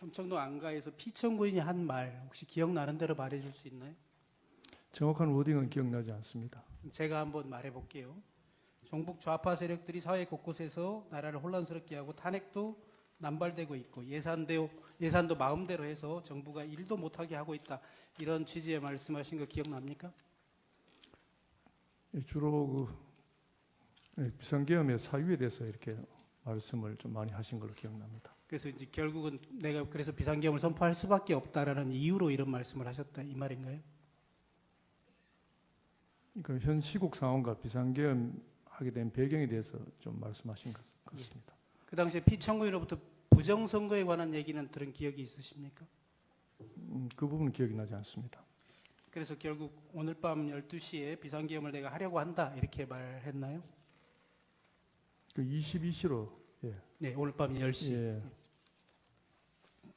삼청동 안가에서 피청구인이 한 말 혹시 기억나는 대로 말해줄 수 있나요? 정확한 워딩은 기억나지 않습니다. 제가 한번 말해볼게요. 종북 좌파 세력들이 사회 곳곳에서 나라를 혼란스럽게 하고 탄핵도 남발되고 있고 예산도 마음대로 해서 정부가 일도 못하게 하고 있다. 이런 취지의 말씀하신 거 기억납니까? 주로 비상계엄의 사유에 대해서 이렇게 말씀을 좀 많이 하신 걸로 기억납니다. 그래서 이제 결국은 내가 그래서 비상계엄을 선포할 수밖에 없다라는 이유로 이런 말씀을 하셨다 이 말인가요? 그러니까 현 시국 상황과 비상계엄 하게 된 배경에 대해서 좀 말씀하신 것 같습니다. 그 당시에 피청구인으로부터 부정선거에 관한 얘기는 들은 기억이 있으십니까? 그 부분은 기억이 나지 않습니다. 그래서 결국 오늘 밤 12시에 비상계엄을 내가 하려고 한다 이렇게 말했나요? 그 22시로 네, 오늘 밤 10시. 예.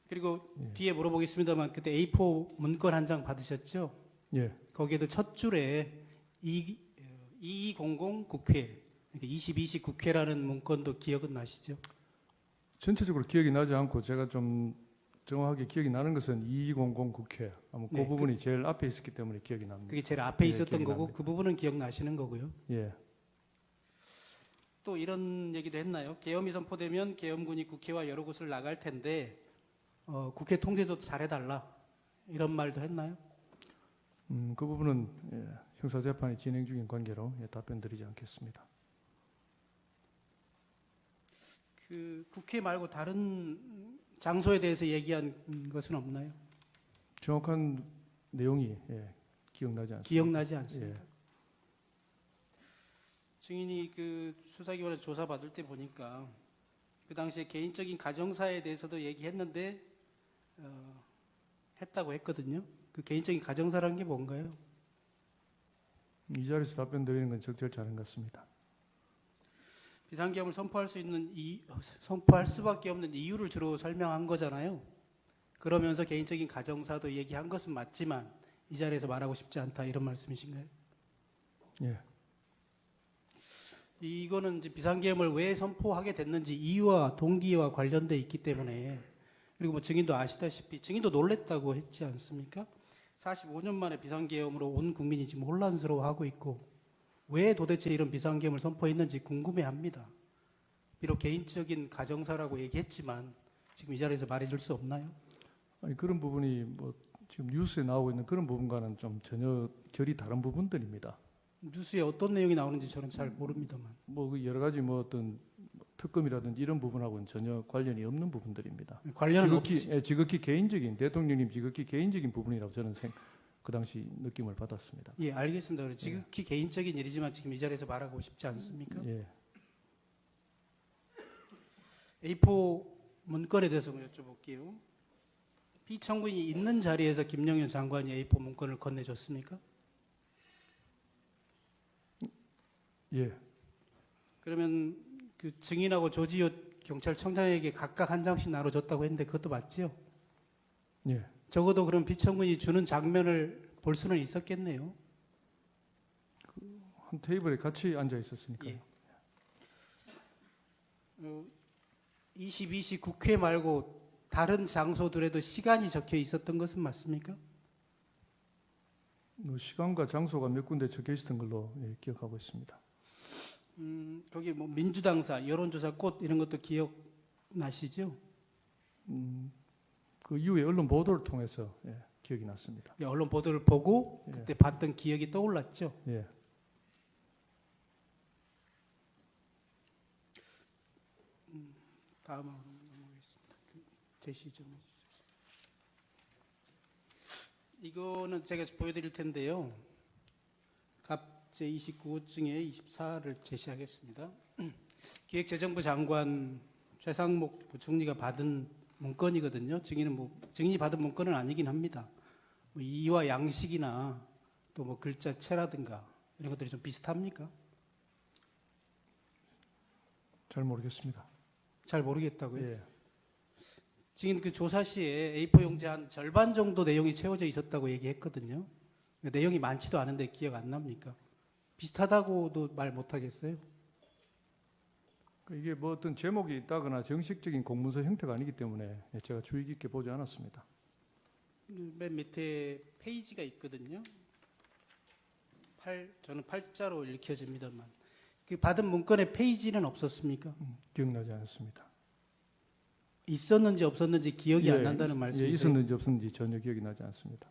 그리고 뒤에 물어보겠습니다만 그때 A4 문건 한 장 받으셨죠? 예. 거기에도 첫 줄에 2200 국회, 그러니까 22시 국회라는 문건도 기억은 나시죠? 전체적으로 기억이 나지 않고 제가 좀 정확하게 기억이 나는 것은 2200 국회. 아마 그 네, 부분이 제일 앞에 있었기 때문에 기억이 납니다. 그게 제일 앞에 예, 있었던 기억이 거고 납니다. 그 부분은 기억나시는 거고요. 예. 또 이런 얘기도 했나요? 계엄이 선포되면 계엄군이 국회와 여러 곳을 나갈 텐데 국회 통제도 잘해달라 이런 말도 했나요? 그 부분은 형사재판이 진행 중인 관계로 답변드리지 않겠습니다. 그 국회 말고 다른 장소에 대해서 얘기한 것은 없나요? 정확한 내용이 기억나지 않습니다. 기억나지 않습니까? 예. 증인이 그 수사기관에서 조사받을 때 보니까 그 당시에 개인적인 가정사에 대해서도 얘기했는데 했다고 했거든요. 그 개인적인 가정사라는 게 뭔가요? 이 자리에서 답변드리는 건 적절치 않은 것 같습니다. 비상계엄을 선포할 수밖에 없는 이유를 주로 설명한 거잖아요. 그러면서 개인적인 가정사도 얘기한 것은 맞지만 이 자리에서 말하고 싶지 않다 이런 말씀이신가요? 예. 이거는 이제 비상계엄을 왜 선포하게 됐는지 이유와 동기와 관련돼 있기 때문에 그리고 뭐 증인도 아시다시피 증인도 놀랬다고 했지 않습니까? 45년 만에 비상계엄으로 온 국민이 지금 혼란스러워하고 있고 왜 도대체 이런 비상계엄을 선포했는지 궁금해합니다. 비록 개인적인 가정사라고 얘기했지만 지금 이 자리에서 말해줄 수 없나요? 아니 그런 부분이 뭐 지금 뉴스에 나오고 있는 그런 부분과는 좀 전혀 결이 다른 부분들입니다. 뉴스에 어떤 내용이 나오는지 저는 잘 모릅니다만. 뭐 그 여러 가지 뭐 어떤 특검이라든지 이런 부분하고는 전혀 관련이 없는 부분들입니다. 관련은 없지. 지극히 개인적인 대통령님 지극히 개인적인 부분이라고 저는 그 당시 느낌을 받았습니다. 예, 알겠습니다. 지극히 개인적인 일이지만 지금 이 자리에서 말하고 싶지 않습니까? 예. A4 문건에 대해서 여쭤볼게요. 피청구인이 있는 자리에서 김영현 장관이 A4 문건을 건네줬습니까? 예. 그러면 그 증인하고 조지호 경찰청장에게 각각 한 장씩 나눠줬다고 했는데 그것도 맞지요? 예. 적어도 그럼 피청구인이 주는 장면을 볼 수는 있었겠네요. 한 테이블에 같이 앉아 있었으니까요. 예. 22시 국회 말고 다른 장소들에도 시간이 적혀 있었던 것은 맞습니까? 뭐 시간과 장소가 몇 군데 적혀 있었던 걸로 기억하고 있습니다. 거기 뭐 민주당사, 여론조사 꽃 이런 것도 기억나시죠? 그 이후에 언론 보도를 통해서 기억이 났습니다. 예, 언론 보도를 보고 그때 봤던 기억이 떠올랐죠? 예. 다음으로 넘어가겠습니다. 제시 좀 해주십시오. 이거는 제가 보여드릴 텐데요. 갑 제29호증에 24를 제시하겠습니다. 기획재정부 장관 최상목 부총리가 받은 문건이거든요. 증인이 받은 문건은 아니긴 합니다. 뭐 이와 양식이나 또 뭐 글자체라든가 이런 것들이 좀 비슷합니까? 잘 모르겠습니다. 잘 모르겠다고요? 예. 증인 그 조사 시에 A4 용지 한 절반 정도 내용이 채워져 있었다고 얘기했거든요. 그러니까 내용이 많지도 않은데 기억 안 납니까? 비슷하다고도 말 못하겠어요? 이게 뭐 어떤 제목이 있다거나 정식적인 공문서 형태가 아니기 때문에 제가 주의 깊게 보지 않았습니다. 맨 밑에 페이지가 있거든요. 저는 팔자로 읽혀집니다만 그 받은 문건에 페이지는 없었습니까? 기억나지 않습니다. 있었는지 없었는지 기억이 안 난다는 말씀이세요? 있었는지 없었는지 전혀 기억이 나지 않습니다.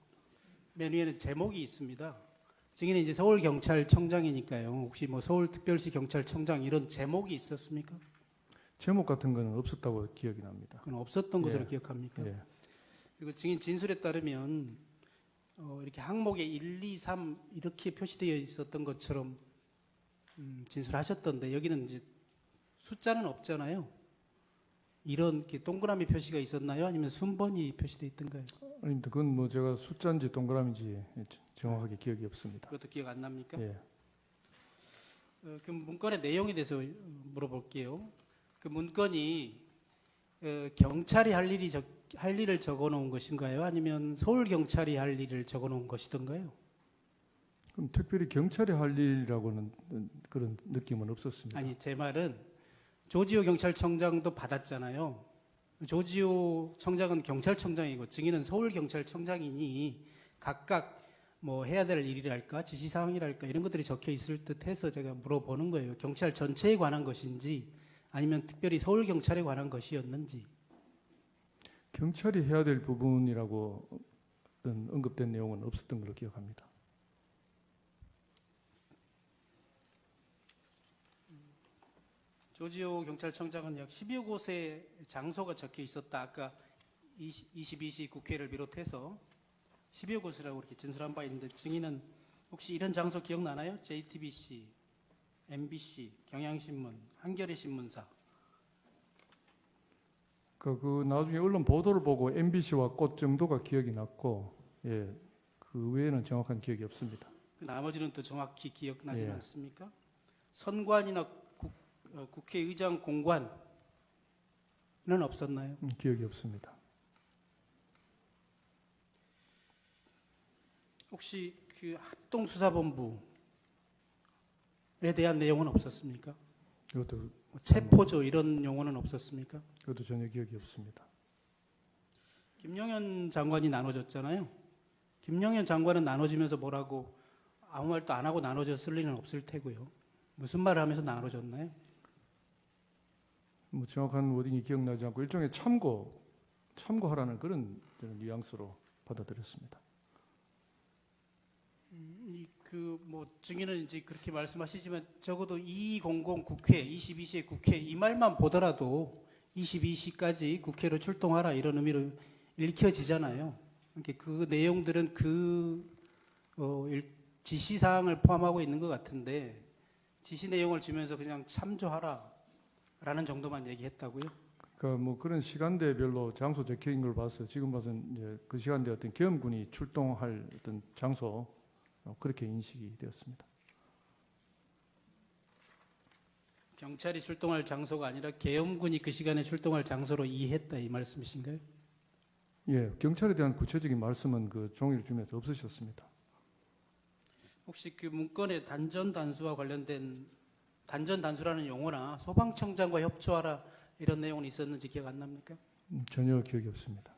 맨 위에는 제목이 있습니다. 증인은 이제 서울경찰청장이니까요. 혹시 뭐 서울특별시 경찰청장 이런 제목이 있었습니까? 제목 같은 거는 없었다고 기억이 납니다. 그건 없었던 것으로 예. 기억합니까? 예. 그리고 증인 진술에 따르면 이렇게 항목에 1, 2, 3 이렇게 표시되어 있었던 것처럼 진술하셨던데 여기는 이제 숫자는 없잖아요. 이런 이렇게 동그라미 표시가 있었나요? 아니면 순번이 표시되어 있던가요? 아닙니다. 그건 뭐 제가 숫자인지 동그라미인지 정확하게 기억이 없습니다. 그것도 기억 안 납니까? 예. 그 문건의 내용에 대해서 물어볼게요. 그 문건이 경찰이 할 일을 적어놓은 것인가요? 아니면 서울 경찰이 할 일을 적어놓은 것이던가요? 그럼 특별히 경찰이 할 일이라고는 그런 느낌은 없었습니다. 아니 제 말은 조지호 경찰청장도 받았잖아요. 조지호 청장은 경찰청장이고 증인은 서울 경찰청장이니 각각 뭐 해야 될 일이랄까 지시사항이랄까 이런 것들이 적혀 있을 듯해서 제가 물어보는 거예요. 경찰 전체에 관한 것인지 아니면 특별히 서울 경찰에 관한 것이었는지. 경찰이 해야 될 부분이라고 언급된 내용은 없었던 걸로 기억합니다. 조지호 경찰청장은 약 10여 곳의 장소가 적혀 있었다. 아까 22시 국회를 비롯해서 10여 곳이라고 이렇게 진술한 바 있는데 증인은 혹시 이런 장소 기억나나요? JTBC, MBC, 경향신문, 한겨레 신문사. 그 나중에 언론 보도를 보고 MBC와 꽃 정도가 기억이 났고, 예, 그 외에는 정확한 기억이 없습니다. 그 나머지는 또 정확히 기억나지 예. 않습니까? 선관이나 국회의장 공관은 없었나요? 기억이 없습니다. 혹시 그 합동수사본부에 대한 내용은 없었습니까? 이것도 뭐 체포조 이런 용어는 없었습니까? 그것도 전혀 기억이 없습니다. 김영현 장관이 나눠줬잖아요. 김영현 장관은 나눠지면서 뭐라고 아무 말도 안 하고 나눠졌을 리는 없을 테고요. 무슨 말을 하면서 나눠졌나요? 뭐 정확한 워딩이 기억나지 않고 일종의 참고하라는 그런 뉘앙스로 받아들였습니다. 뭐 증인은 이제 그렇게 말씀하시지만 적어도 2200 국회, 22시의 국회 이 말만 보더라도 22시까지 국회로 출동하라 이런 의미로 읽혀지잖아요. 그러니까 그 내용들은 지시사항을 포함하고 있는 것 같은데 지시 내용을 주면서 그냥 참조하라라는 정도만 얘기했다고요? 그러니까 뭐 그런 시간대별로 장소 적혀있는 걸 봐서 지금 봐서는 이제 그 시간대 어떤 계엄군이 출동할 어떤 장소 그렇게 인식이 되었습니다. 경찰이 출동할 장소가 아니라 계엄군이 그 시간에 출동할 장소로 이해했다 이 말씀이신가요? 예, 경찰에 대한 구체적인 말씀은 그 종이를 주면서 없으셨습니다. 혹시 그 문건의 단전단수와 관련된 단전단수라는 용어나 소방청장과 협조하라 이런 내용은 있었는지 기억 안 납니까? 전혀 기억이 없습니다.